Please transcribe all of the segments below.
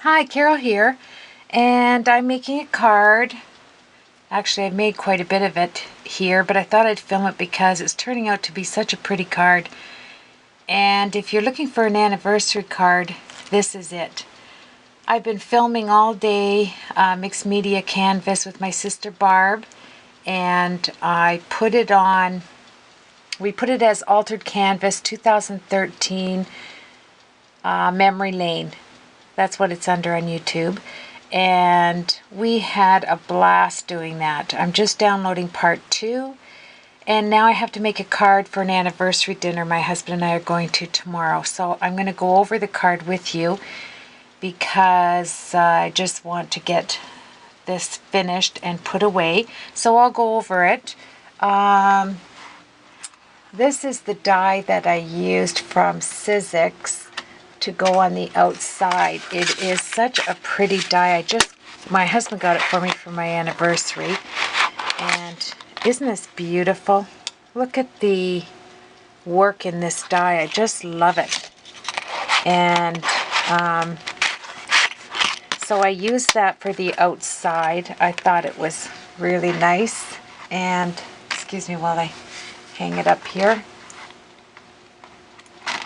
Hi, Carol here, and I'm making a card. Actually, I've made quite a bit of it here, but I thought I'd film it because it's turning out to be such a pretty card. And if you're looking for an anniversary card, this is it. I've been filming all day mixed media canvas with my sister Barb, and I put it on, we put it as Altered Canvas 2013 Memory Lane. That's what it's under on YouTube. And we had a blast doing that. I'm just downloading part 2. And now I have to make a card for an anniversary dinner my husband and I are going to tomorrow. So I'm going to go over the card with you because I just want to get this finished and put away. So I'll go over it. This is the die that I used from Sizzix to go on the outside. It is such a pretty die. My husband got it for me for my anniversary. And isn't this beautiful? Look at the work in this die. I just love it. And so I used that for the outside. I thought it was really nice. And excuse me while I hang it up here.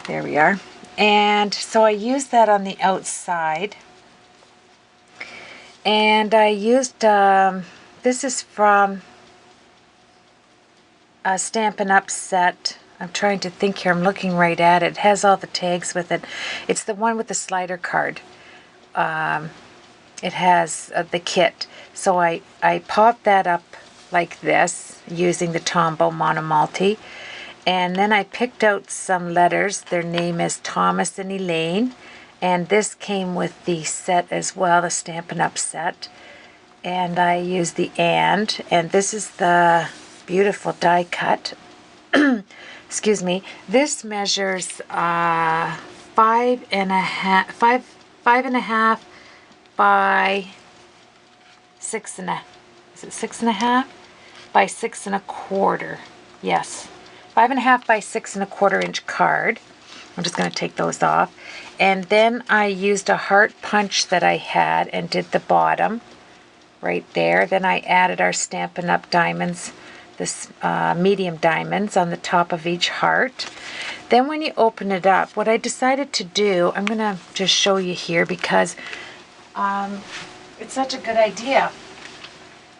There we are. And so I used that on the outside. And I used, this is from a Stampin' Up set. I'm trying to think here. I'm looking right at it. It has all the tags with it. It's the one with the slider card. It has the kit. So I popped that up like this using the Tombow Monomalty. And then I picked out some letters. Their name is Thomas and Elaine. And this came with the set as well, the Stampin' Up set. And I used the and this is the beautiful die cut. Excuse me. This measures 5.5 by 6.5. Is it 6.5 by 6.25? Yes. 5.5 by 6.25 inch card. I'm just going to take those off. And then I used a heart punch that I had and did the bottom right there. Then I added our Stampin' Up diamonds, this medium diamonds on the top of each heart. Then when you open it up, what I decided to do, I'm going to just show you here because it's such a good idea.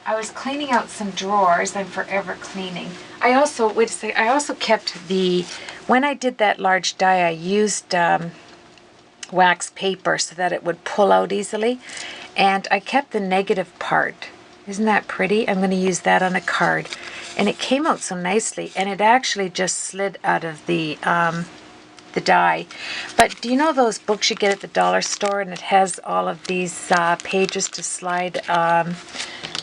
I was cleaning out some drawers. I'm forever cleaning. I also kept when I did that large die, I used wax paper so that it would pull out easily. And I kept the negative part. Isn't that pretty? I'm going to use that on a card. And it came out so nicely. And it actually just slid out of the die. But do you know those books you get at the dollar store? And it has all of these pages to slide.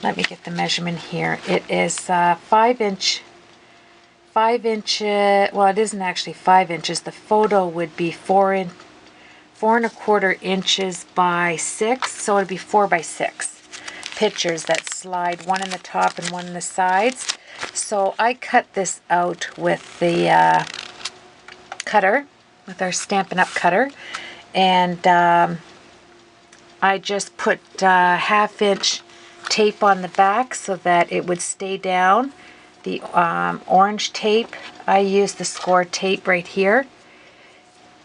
Let me get the measurement here. It is 5 inch. Well, it isn't actually 5 inches. The photo would be 4.25 inches by 6. So it would be 4 by 6 pictures that slide, one in the top and one in the sides. So I cut this out with the cutter, with our Stampin' Up cutter. And I just put 1/2 inch tape on the back so that it would stay down. The orange tape, I used the score tape right here.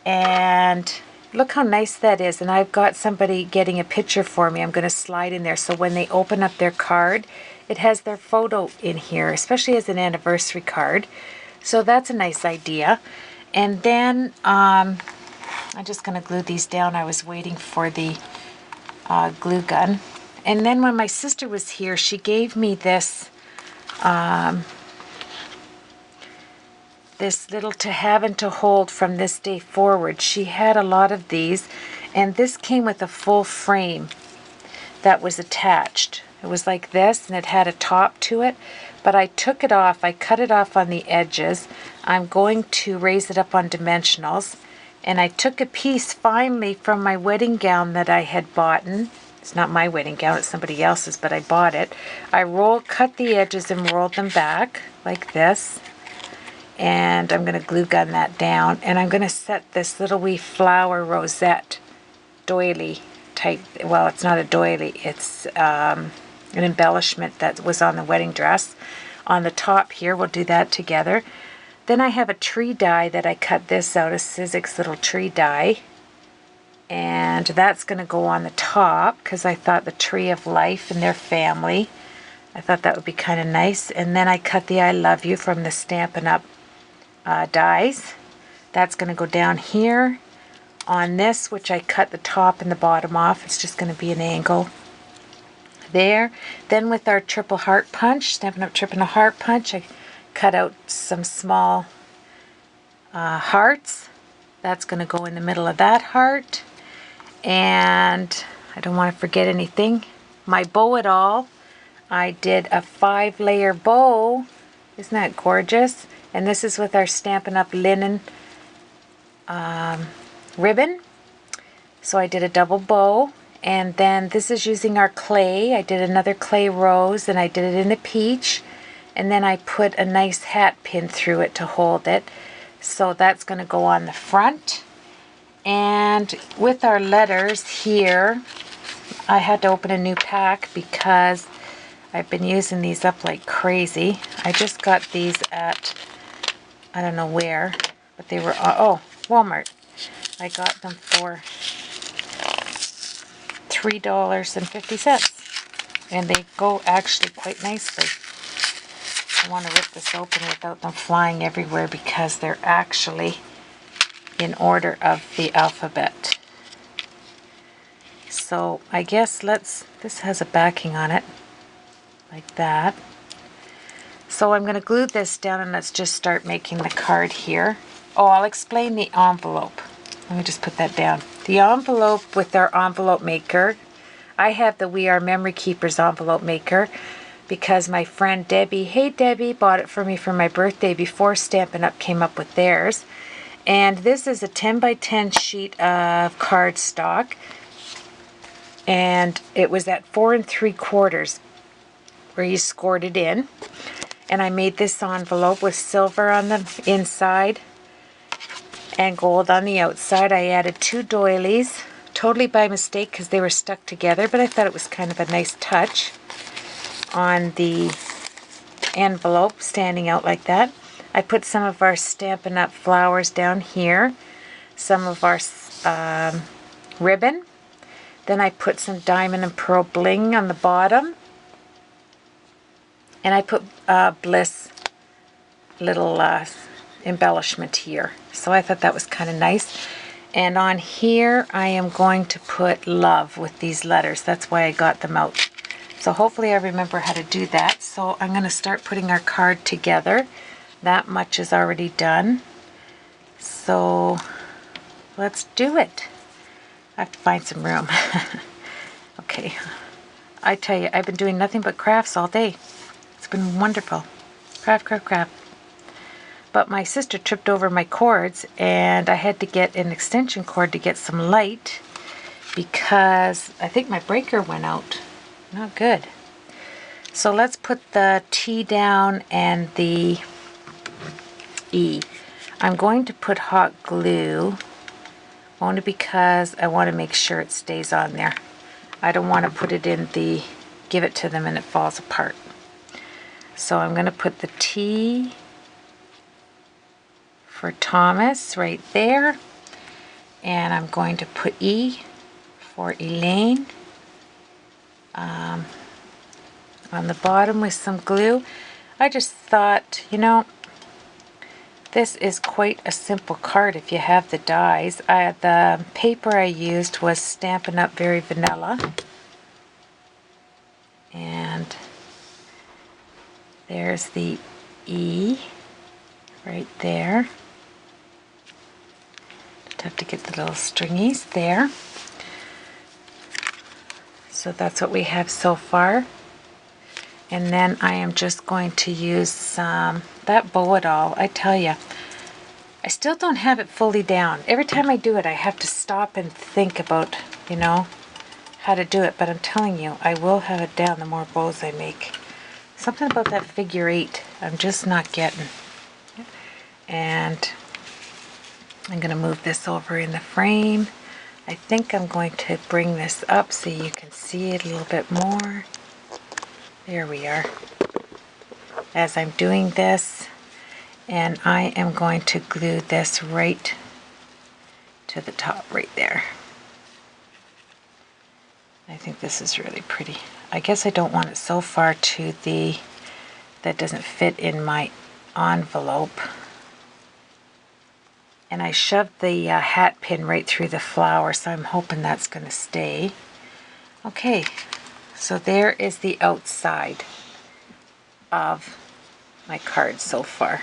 And look how nice that is. And I've got somebody getting a picture for me. I'm going to slide in there so when they open up their card, it has their photo in here, especially as an anniversary card. So that's a nice idea. And then I'm just going to glue these down. I was waiting for the glue gun. And then when my sister was here, she gave me this this little to have and to hold from this day forward. She had a lot of these, and this came with a full frame that was attached. It was like this, and it had a top to it, but I took it off. I cut it off on the edges. I'm going to raise it up on dimensionals, and I took a piece finally from my wedding gown that I had bought. It's not my wedding gown, it's somebody else's, but I bought it. I cut the edges and rolled them back like this. And I'm going to glue gun that down. And I'm going to set this little wee flower rosette doily type, well, it's not a doily, it's an embellishment that was on the wedding dress. On the top here, we'll do that together. Then I have a tree die that I cut this out, a Sizzix little tree die. And that's going to go on the top because I thought the tree of life and their family. I thought that would be kind of nice. And then I cut the I love you from the Stampin' Up! Dies. That's going to go down here on this, which I cut the top and the bottom off. It's just going to be an angle there. Then with our triple heart punch, Stampin' Up! Triple Heart Punch, I cut out some small hearts. That's going to go in the middle of that heart. And I don't want to forget anything. My bow it all. I did a 5-layer bow. Isn't that gorgeous? And this is with our Stampin' Up! Linen ribbon. So I did a double bow. And then this is using our clay. I did another clay rose and I did it in the peach. And then I put a nice hat pin through it to hold it. So that's going to go on the front. And with our letters here, I had to open a new pack because I've been using these up like crazy. I just got these at, I don't know where, but they were, oh, Walmart. I got them for $3.50. And they go actually quite nicely. I want to rip this open without them flying everywhere because they're actually in order of the alphabet. So I guess this has a backing on it, like that. So I'm going to glue this down and let's just start making the card here. Oh, I'll explain the envelope. Let me just put that down. The envelope with our envelope maker. I have the We Are Memory Keepers envelope maker because my friend Debbie, hey Debbie, bought it for me for my birthday before Stampin' Up! Came up with theirs. And this is a 10 by 10 sheet of cardstock. And it was at 4 3/4 where you scored it in. And I made this envelope with silver on the inside and gold on the outside. I added 2 doilies, totally by mistake because they were stuck together, but I thought it was kind of a nice touch on the envelope standing out like that. I put some of our Stampin' Up! Flowers down here, some of our ribbon. Then I put some diamond and pearl bling on the bottom. And I put Bliss little embellishment here. So I thought that was kind of nice. And on here I am going to put love with these letters. That's why I got them out. So hopefully I remember how to do that. So I'm going to start putting our card together. That much is already done. So let's do it. I have to find some room. Okay. I tell you, I've been doing nothing but crafts all day. It's been wonderful. Craft, craft, craft. But my sister tripped over my cords and I had to get an extension cord to get some light because I think my breaker went out. Not good. So let's put the T down and the E. I'm going to put hot glue only because I want to make sure it stays on there. I don't want to put it in the, give it to them and it falls apart. So I'm going to put the T for Thomas right there. And I'm going to put E for Elaine on the bottom with some glue. I just thought, you know, this is quite a simple card if you have the dies. The paper I used was Stampin' Up! Very Vanilla. And there's the E right there. Just have to get the little stringies there. So that's what we have so far. And then I am just going to use some, that bow it all, I tell you, I still don't have it fully down. Every time I do it, I have to stop and think about, you know, how to do it. But I'm telling you, I will have it down the more bows I make. Something about that figure 8, I'm just not getting. And I'm going to move this over in the frame. I think I'm going to bring this up so you can see it a little bit more. There we are. As I'm doing this, and I am going to glue this right to the top right there. I think this is really pretty. I guess I don't want it so far to the, that doesn't fit in my envelope. And I shoved the hat pin right through the flower, so I'm hoping that's going to stay. Okay, so there is the outside of my card so far.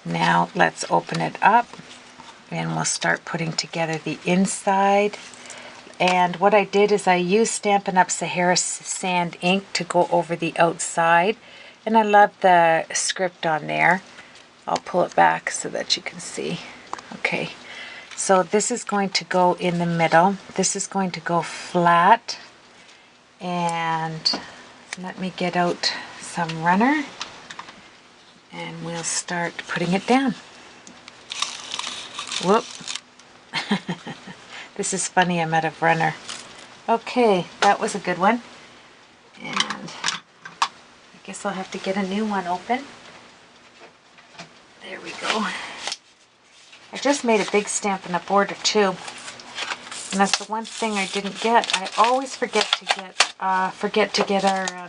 Now let's open it up and we'll start putting together the inside. And what I did is I used Stampin' Up! Sahara Sand ink to go over the outside. And I love the script on there. I'll pull it back so that you can see. Okay, so this is going to go in the middle. This is going to go flat. And let me get out some runner. And we'll start putting it down. Whoop. This is funny, I'm out of runner. Okay, that was a good one. And I guess I'll have to get a new one open. There we go. I just made a big Stampin' Up! Order too. And that's the one thing I didn't get. I always forget to get our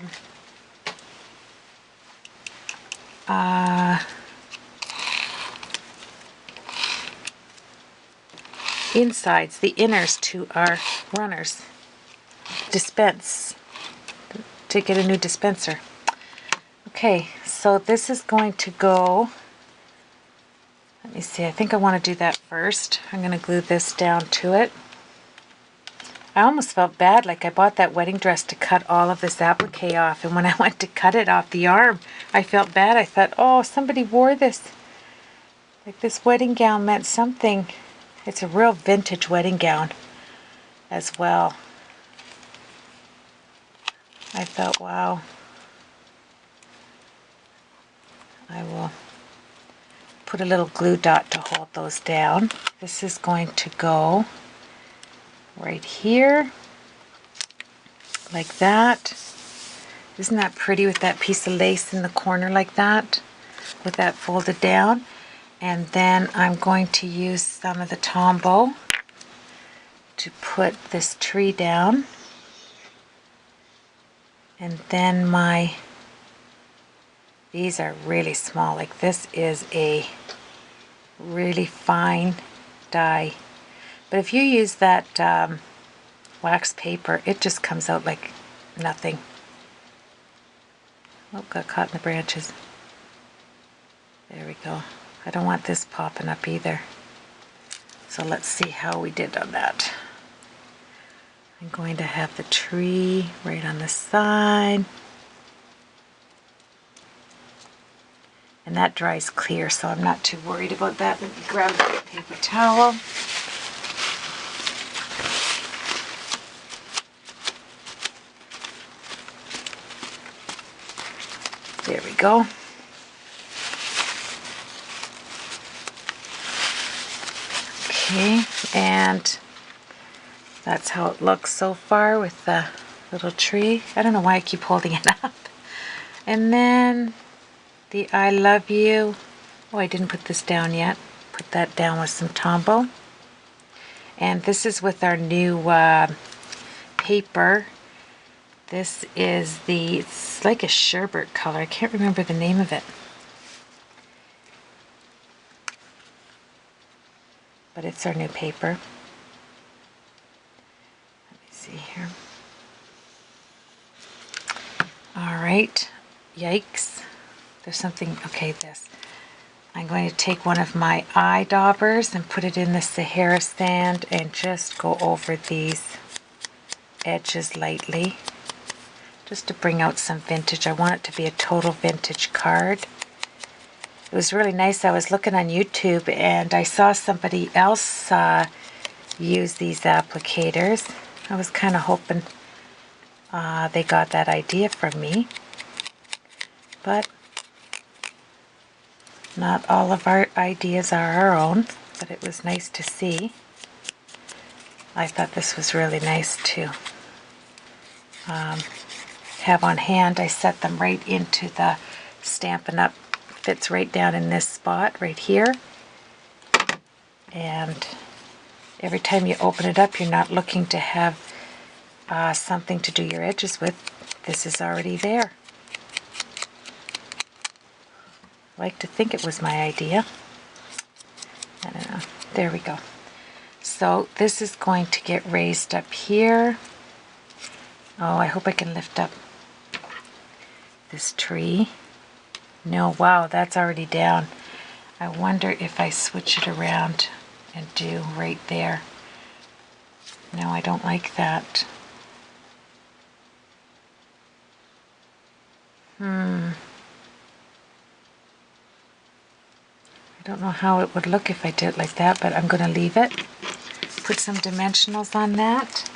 insides, the inners to our runners. To get a new dispenser. Okay, so this is going to go, let me see, I think I want to do that first. I'm going to glue this down to it. I almost felt bad, like I bought that wedding dress to cut all of this applique off, and when I went to cut it off the arm, I felt bad. I thought, oh, somebody wore this. Like this wedding gown meant something. It's a real vintage wedding gown as well. I thought, wow. I will put a little glue dot to hold those down. This is going to go right here, like that. Isn't that pretty with that piece of lace in the corner like that, with that folded down? And then I'm going to use some of the Tombow to put this tree down. And then these are really small, like this is a really fine die. But if you use that wax paper, it just comes out like nothing. Oh, got caught in the branches. There we go. I don't want this popping up either. So let's see how we did on that. I'm going to have the tree right on the side. And that dries clear, so I'm not too worried about that. Let me grab the paper towel. There we go. Okay, and that's how it looks so far with the little tree. I don't know why I keep holding it up. And then the I love you. Oh, I didn't put this down yet. Put that down with some Tombow. And this is with our new paper. This is it's like a sherbet color. I can't remember the name of it. But it's our new paper. Let me see here. All right. Yikes. There's something, okay, this. I'm going to take one of my eye daubers and put it in the Sahara Sand and just go over these edges lightly. Just to bring out some vintage. I want it to be a total vintage card. It was really nice. I was looking on YouTube and I saw somebody else use these applicators. I was kind of hoping they got that idea from me. But not all of our ideas are our own, but it was nice to see. I thought this was really nice to have on hand. I set them right into the Stampin' Up. Fits right down in this spot right here. And every time you open it up, you're not looking to have something to do your edges with. This is already there. I like to think it was my idea. I don't know. There we go. So this is going to get raised up here. Oh, I hope I can lift up this tree. No, wow, that's already down. I wonder if I switch it around and do right there. No, I don't like that. I don't know how it would look if I did it like that, but I'm going to leave it. Put some dimensionals on that.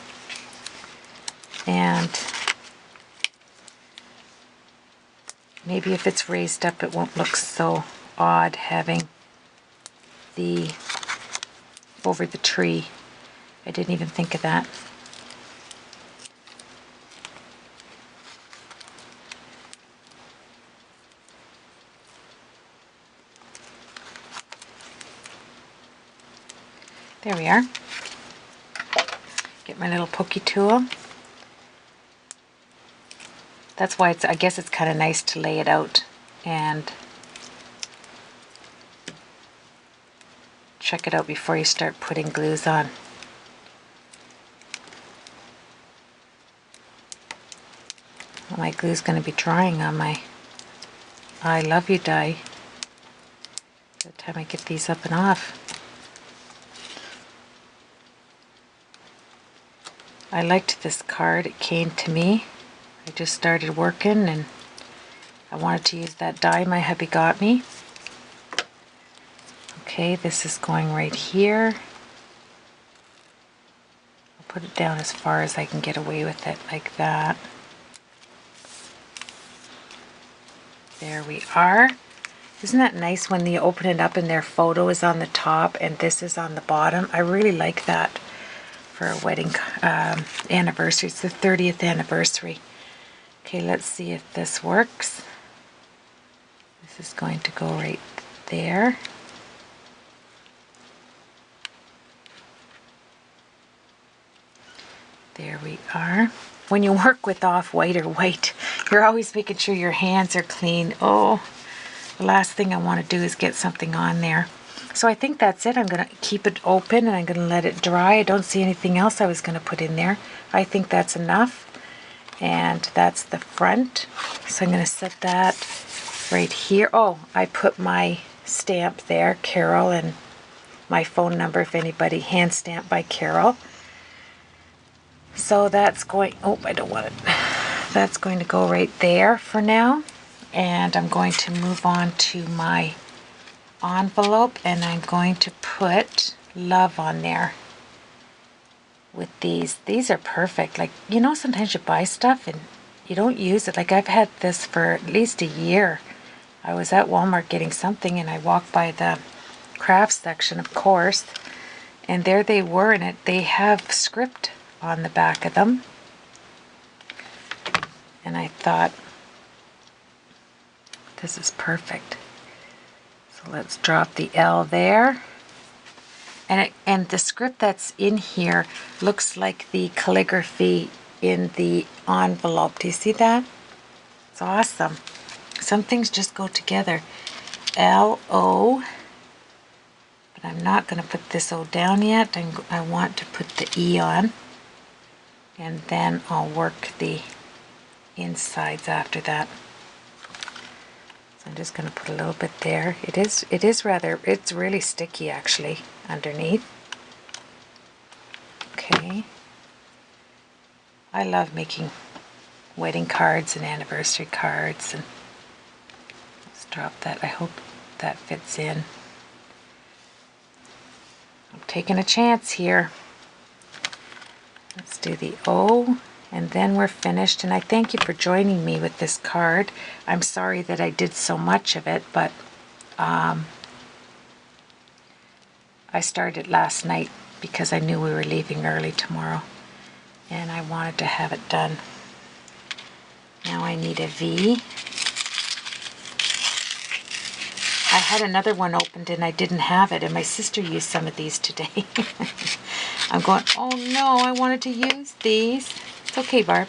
And maybe if it's raised up, it won't look so odd having the over the tree. I didn't even think of that. There we are. Get my little pokey tool. That's why I guess it's kind of nice to lay it out and check it out before you start putting glues on. Well, my glue's going to be drying on my I Love You die by the time I get these up and off. I liked this card. It came to me. I just started working and I wanted to use that die my hubby got me. Okay, this is going right here. I'll put it down as far as I can get away with it, like that. There we are. Isn't that nice when you open it up and their photo is on the top and this is on the bottom? I really like that for a wedding anniversary. It's the 30th anniversary. Okay, let's see if this works. This is going to go right there. There we are. When you work with off-white or white, you're always making sure your hands are clean. Oh, the last thing I want to do is get something on there. So I think that's it. I'm going to keep it open and I'm going to let it dry. I don't see anything else I was going to put in there. I think that's enough. And that's the front. So I'm going to set that right here. Oh, I put my stamp there, Carol, and my phone number if anybody, hand stamped by Carol. So that's going, oh, I don't want it. That's going to go right there for now. And I'm going to move on to my envelope and I'm going to put love on there with these. These are perfect. Like, you know, sometimes you buy stuff and you don't use it. Like, I've had this for at least a year. I was at Walmart getting something and I walked by the crafts section, of course, and there they were in it. They have script on the back of them. And I thought, this is perfect. So let's drop the L there. And the script that's in here looks like the calligraphy in the envelope. Do you see that? It's awesome. Some things just go together. L-O. But I'm not going to put this O down yet. I want to put the E on. And then I'll work the insides after that. So I'm just going to put a little bit there. It's really sticky actually underneath. Okay. I love making wedding cards and anniversary cards. And let's drop that. I hope that fits in. I'm taking a chance here. Let's do the O, and then we're finished. And I thank you for joining me with this card. I'm sorry that I did so much of it, but I started last night because I knew we were leaving early tomorrow and I wanted to have it done. Now I need a V. I had another one opened and I didn't have it, and my sister used some of these today. I'm going, oh no, I wanted to use these. It's okay, Barb.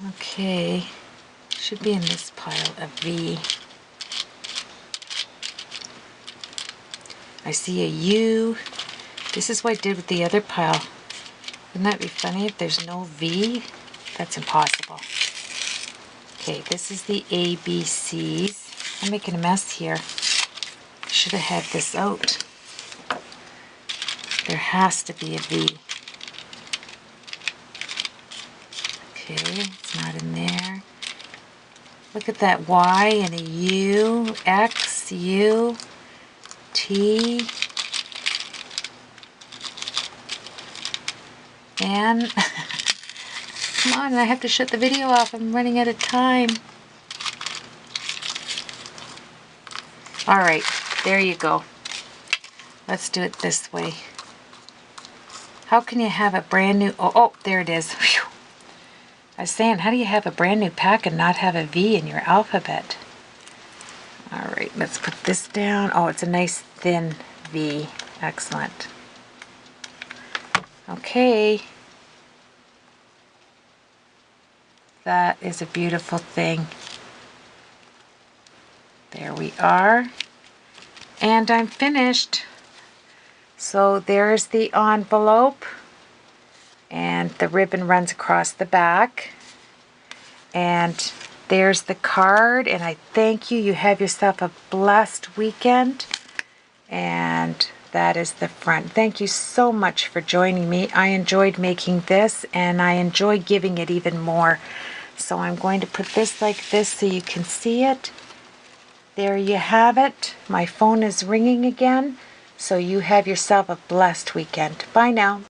Okay, should be in this pile, a V. I see a U. This is what I did with the other pile. Wouldn't that be funny if there's no V? That's impossible. Okay, this is the ABCs. I'm making a mess here. Should have had this out. There has to be a V. Okay, it's not in there. Look at that Y and a U, X, U, T, and come on, I have to shut the video off. I'm running out of time. All right, there you go. Let's do it this way. How can you have a brand new, oh, there it is. Whew. I was saying, how do you have a brand new pack and not have a V in your alphabet? All right, let's put this down. Oh, it's a nice thin V. Excellent. Okay. That is a beautiful thing. There we are. And I'm finished. So there's the envelope. And the ribbon runs across the back. And there's the card. And I thank you. You have yourself a blessed weekend. And that is the front. Thank you so much for joining me. I enjoyed making this, and I enjoy giving it even more. So I'm going to put this like this so you can see it. There you have it. My phone is ringing again. So you have yourself a blessed weekend. Bye now.